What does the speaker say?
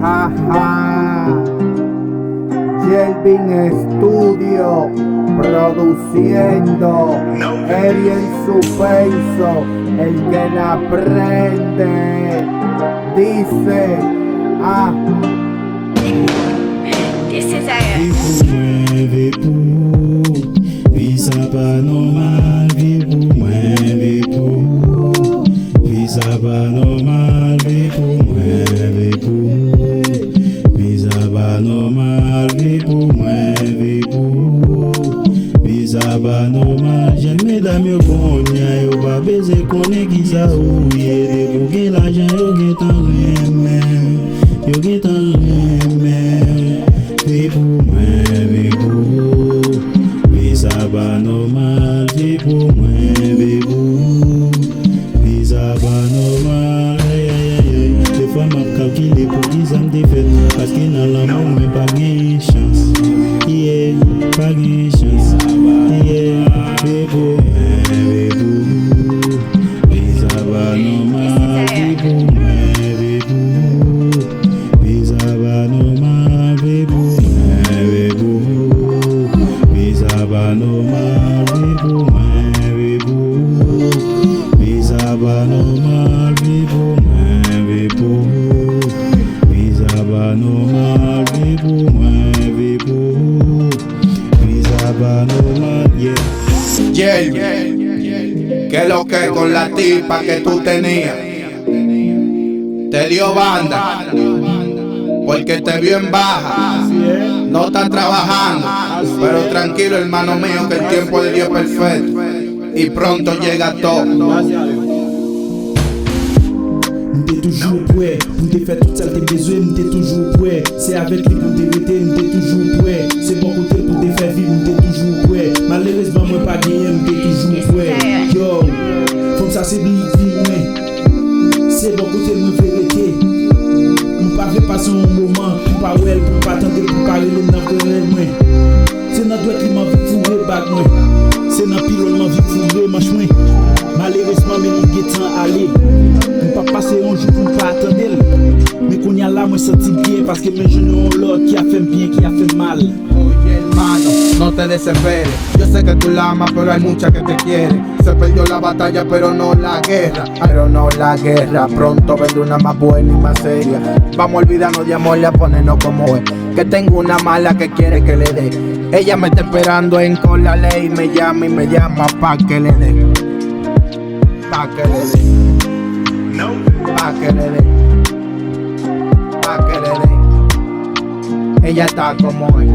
Jaja. Jelvin Studio produciendo. Eri en suspenso, el que la prende. Dice, This is Vive pour, vie ça pas normal, vive pour moi, vive pour, vie ça pas normal, vive pour moi, vive pour, vie ça pas normal, vive pour moi, vive pour, vie ça pas normal. J'aime mesdames yo konya yo pas baiser connaît qui ça ouye, de bouger l'argent yo get en remè, yo get en remè. Vive pour moi, vive pour, vie ça va normal, vive pour moi, vive pour, vie ça va normal. Des fois m'a calculé pour qu'ils en défaite, parce que dans l'amour mais pas gain chance, yeah, pas gain chance, yeah, vive pour moi, vive pour, vie ça va normal, vive pour moi, vive pour, vie ça va normal, vive pour. Normal, vi pour moi, vi pour, visa ba normal, vi pour moi, vi pour, visa ba normal, vi pour moi, vi pour, visa ba normal, yeah. Jelvin, ¿qué lo que con la tipa que tú tenías? Te dio banda, porque te vio en baja. No está trabajando, pero tranquilo hermano mío que el tiempo de Dios es perfecto y pronto llega todo. M'te toujours prêt, pour te faire tout ça tes besoins, m'te toujours prêt. C'est avec lui pour te rester, m'te toujours prêt. C'est bon côté pour te faire vivre, m'te toujours prêt. Malheureusement moi pas gagné, m'te toujours prêt. Yo, comme ça c'est bien vie, c'est bon côté moi vérité. On pas fait passer un moment, on pas well, on pas attendre pour parler le nom de moi. C'est dans droite qui m'a vu fourrer back moi. C'est dans pilon m'a vu fourrer manche moi. Malheureusement mais on guetant aller. On pas passer un jour pour pas attendre. Mais qu'on y a là moi senti bien parce que mes genoux ont l'autre qui a fait bien, qui a fait mal. Oye hermano, no te desesperes. Yo sé que tú la amas, pero hay mucha que te quiere. Se perdió la batalla, pero no la guerra. Pero no la guerra, pronto vendrá una más buena y más seria. Vamos a olvidarnos de amor y a ponernos como es. Que tengo una mala que quiere que le dé. Ella me está esperando en con la ley. Me llama pa' que le dé. Pa' que le dé. Pa' que le dé. Pa' que le dé. Ella está como es.